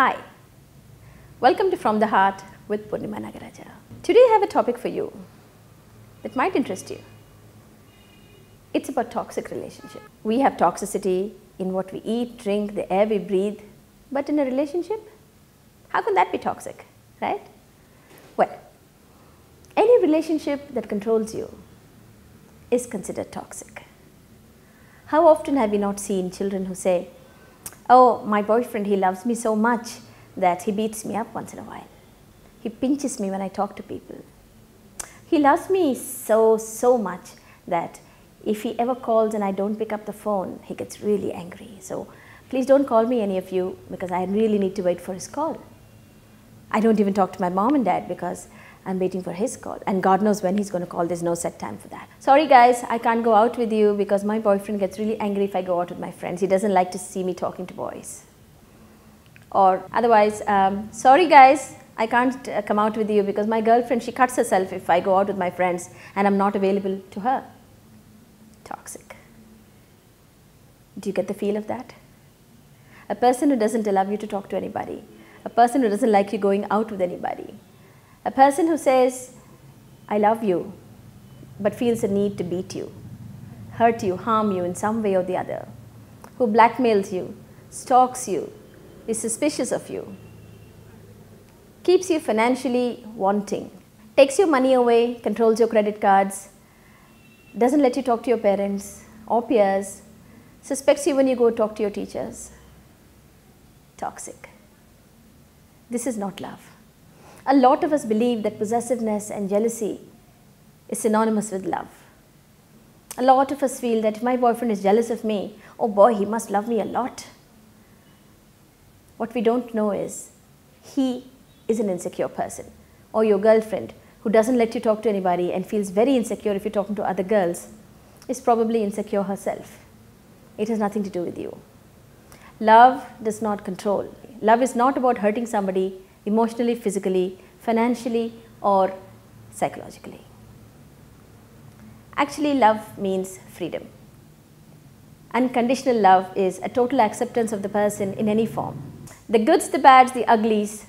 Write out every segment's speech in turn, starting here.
Hi, welcome to From the Heart with Purnima Nagaraja. Today I have a topic for you that might interest you. It's about toxic relationship. We have toxicity in what we eat, drink, the air we breathe, but in a relationship, how can that be toxic, right? Well, any relationship that controls you is considered toxic. How often have we not seen children who say, "Oh, my boyfriend, he loves me so much that he beats me up once in a while. He pinches me when I talk to people. He loves me so much that if he ever calls and I don't pick up the phone, he gets really angry. So please don't call me, any of you, because I really need to wait for his call. I don't even talk to my mom and dad because I'm waiting for his call. And God knows when he's going to call. There's no set time for that. Sorry guys, I can't go out with you because my boyfriend gets really angry if I go out with my friends. He doesn't like to see me talking to boys." Or otherwise, "Sorry guys, I can't come out with you because my girlfriend, she cuts herself if I go out with my friends and I'm not available to her." Toxic. Do you get the feel of that? A person who doesn't allow you to talk to anybody. A person who doesn't like you going out with anybody. A person who says, "I love you," but feels a need to beat you, hurt you, harm you in some way or the other. Who blackmails you, stalks you, is suspicious of you, keeps you financially wanting, takes your money away, controls your credit cards, doesn't let you talk to your parents or peers, suspects you when you go talk to your teachers. Toxic. This is not love. A lot of us believe that possessiveness and jealousy is synonymous with love. A lot of us feel that if my boyfriend is jealous of me, oh boy, he must love me a lot. What we don't know is he is an insecure person. Or your girlfriend who doesn't let you talk to anybody and feels very insecure if you're talking to other girls is probably insecure herself. It has nothing to do with you. Love does not control. Love is not about hurting somebody emotionally, physically, financially, or psychologically. Actually, love means freedom. Unconditional love is a total acceptance of the person in any form. The goods, the bads, the uglies,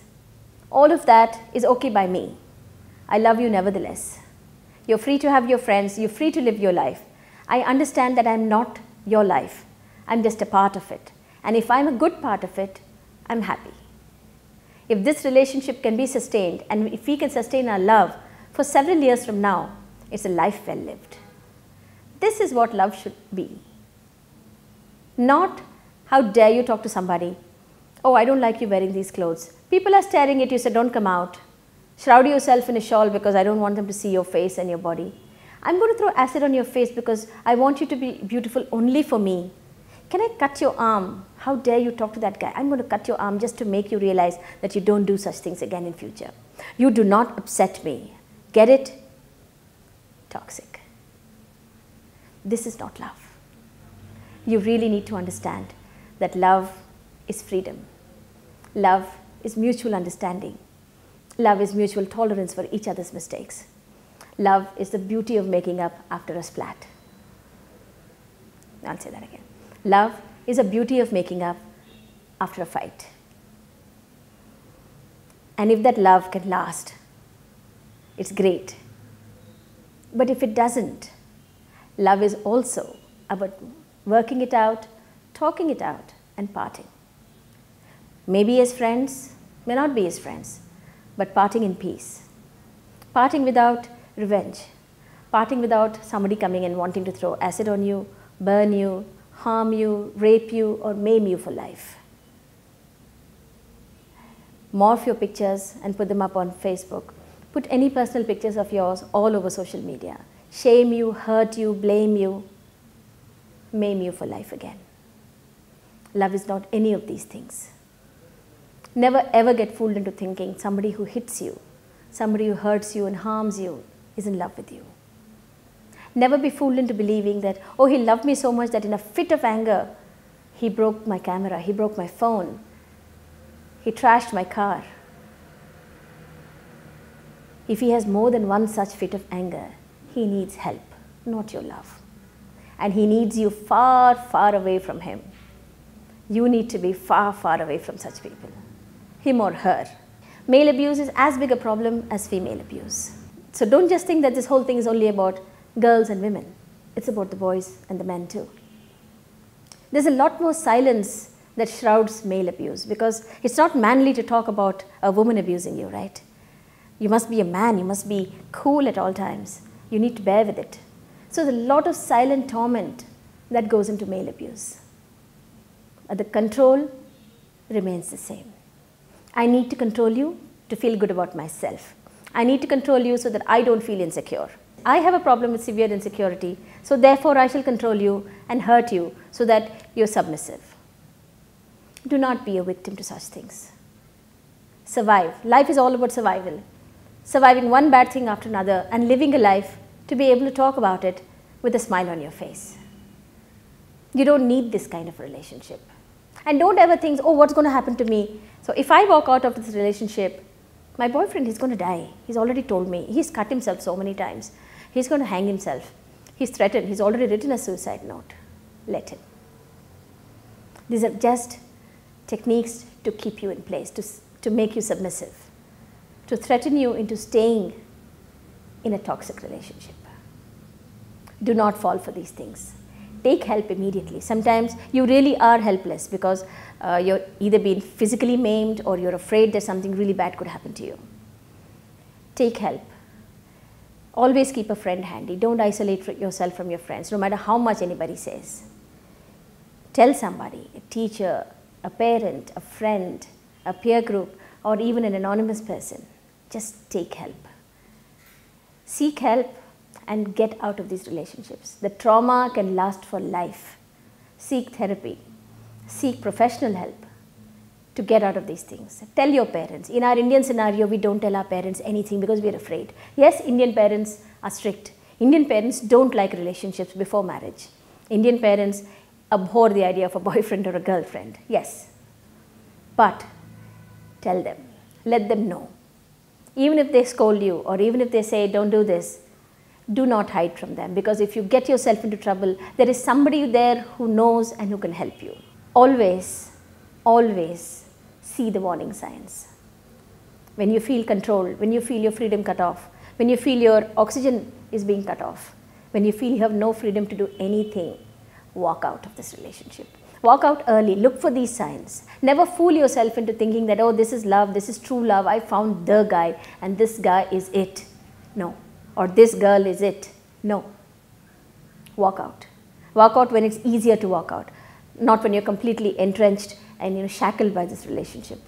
all of that is okay by me. I love you nevertheless. You're free to have your friends. You're free to live your life. I understand that I'm not your life. I'm just a part of it. And if I'm a good part of it, I'm happy. If this relationship can be sustained and if we can sustain our love for several years from now, it's a life well lived. This is what love should be. Not, "How dare you talk to somebody? Oh, I don't like you wearing these clothes. People are staring at you, so don't come out. Shroud yourself in a shawl because I don't want them to see your face and your body. I'm going to throw acid on your face because I want you to be beautiful only for me. Can I cut your arm? How dare you talk to that guy? I'm going to cut your arm just to make you realize that you don't do such things again in future. You do not upset me." Get it? Toxic. This is not love. You really need to understand that love is freedom. Love is mutual understanding. Love is mutual tolerance for each other's mistakes. Love is the beauty of making up after a splat. I'll say that again. Love is a beauty of making up after a fight. And if that love can last, it's great. But if it doesn't, love is also about working it out, talking it out, and parting. Maybe as friends, may not be as friends, but parting in peace. Parting without revenge. Parting without somebody coming and wanting to throw acid on you, burn you, harm you, rape you, or maim you for life. Morph your pictures and put them up on Facebook. Put any personal pictures of yours all over social media. Shame you, hurt you, blame you, maim you for life again. Love is not any of these things. Never ever get fooled into thinking somebody who hits you, somebody who hurts you and harms you is in love with you. Never be fooled into believing that, "Oh, he loved me so much that in a fit of anger, he broke my camera, he broke my phone, he trashed my car." If he has more than one such fit of anger, he needs help, not your love. And he needs you far, far away from him. You need to be far, far away from such people. him or her. Male abuse is as big a problem as female abuse. So don't just think that this whole thing is only about girls and women. It's about the boys and the men too. There's a lot more silence that shrouds male abuse because it's not manly to talk about a woman abusing you, right? You must be a man, you must be cool at all times. You need to bear with it. So there's a lot of silent torment that goes into male abuse. But the control remains the same. I need to control you to feel good about myself. I need to control you so that I don't feel insecure. I have a problem with severe insecurity, so therefore I shall control you and hurt you so that you're submissive. Do not be a victim to such things. Survive. Life is all about survival. Surviving one bad thing after another and living a life to be able to talk about it with a smile on your face. You don't need this kind of relationship. And don't ever think, oh, what's going to happen to me? So if I walk out of this relationship, my boyfriend is going to die. He's already told me. He's cut himself so many times. He's going to hang himself. He's threatened. He's already written a suicide note. Let him. These are just techniques to keep you in place, to make you submissive, to threaten you into staying in a toxic relationship. Do not fall for these things. Take help immediately. Sometimes you really are helpless because you're either being physically maimed or you're afraid that something really bad could happen to you. Take help. Always keep a friend handy. Don't isolate yourself from your friends, no matter how much anybody says. Tell somebody, a teacher, a parent, a friend, a peer group, or even an anonymous person. Just take help. Seek help and get out of these relationships. The trauma can last for life. Seek therapy. Seek professional help to get out of these things. Tell your parents. In our Indian scenario, we don't tell our parents anything because we are afraid. Yes, Indian parents are strict. Indian parents don't like relationships before marriage. Indian parents abhor the idea of a boyfriend or a girlfriend. Yes. But tell them. Let them know. Even if they scold you or even if they say, don't do this, do not hide from them, because if you get yourself into trouble, there is somebody there who knows and who can help you. Always, always see the warning signs. When you feel controlled, when you feel your freedom cut off, when you feel your oxygen is being cut off, when you feel you have no freedom to do anything, walk out of this relationship. Walk out early. Look for these signs. Never fool yourself into thinking that, oh, this is love, this is true love, I found the guy and this guy is it. No. Or this girl is it. No. Walk out. Walk out when it's easier to walk out, not when you're completely entrenched and shackled by this relationship.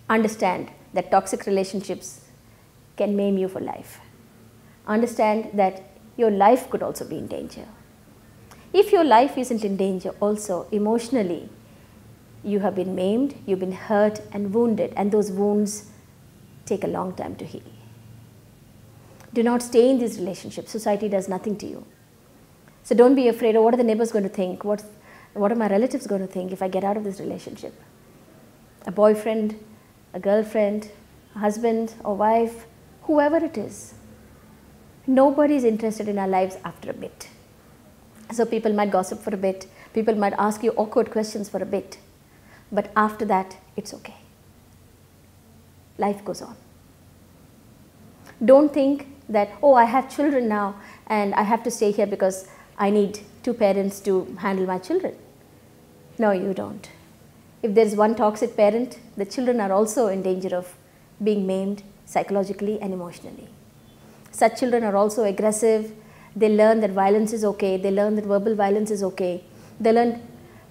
Understand that toxic relationships can maim you for life. Understand that your life could also be in danger. If your life isn't in danger also, emotionally, you have been maimed, you've been hurt and wounded, and those wounds take a long time to heal. Do not stay in these relationships. Society does nothing to you. So don't be afraid, oh, what are the neighbors going to think? What are my relatives going to think if I get out of this relationship? A boyfriend, a girlfriend, a husband or wife, whoever it is. Nobody is interested in our lives after a bit. So people might gossip for a bit. People might ask you awkward questions for a bit. But after that, it's okay. Life goes on. Don't think that, oh, I have children now and I have to stay here because I need two parents to handle my children. No, you don't. If there is one toxic parent, the children are also in danger of being maimed psychologically and emotionally. Such children are also aggressive. They learn that violence is okay. They learn that verbal violence is okay. They learn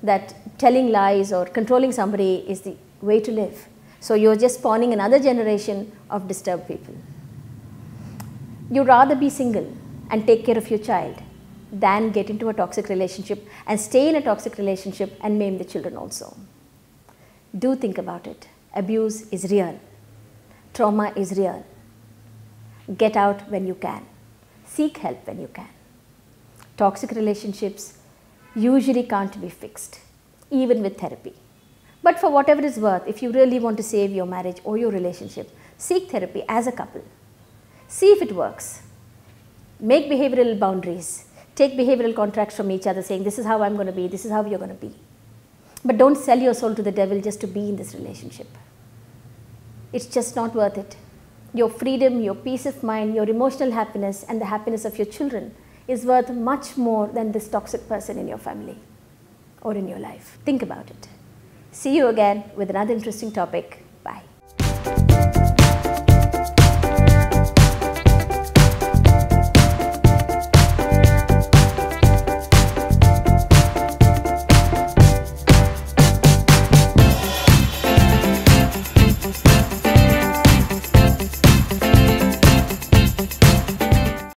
that telling lies or controlling somebody is the way to live. So you're just spawning another generation of disturbed people. You'd rather be single and take care of your child than get into a toxic relationship and stay in a toxic relationship and maim the children also. Do think about it. Abuse is real. Trauma is real. Get out when you can. Seek help when you can. Toxic relationships usually can't be fixed, even with therapy. But for whatever it's worth, if you really want to save your marriage or your relationship, seek therapy as a couple. See if it works. Make behavioral boundaries. Take behavioral contracts from each other saying, this is how I'm going to be, this is how you're going to be. But don't sell your soul to the devil just to be in this relationship. It's just not worth it. Your freedom, your peace of mind, your emotional happiness, and the happiness of your children is worth much more than this toxic person in your family or in your life. Think about it. See you again with another interesting topic. Bye.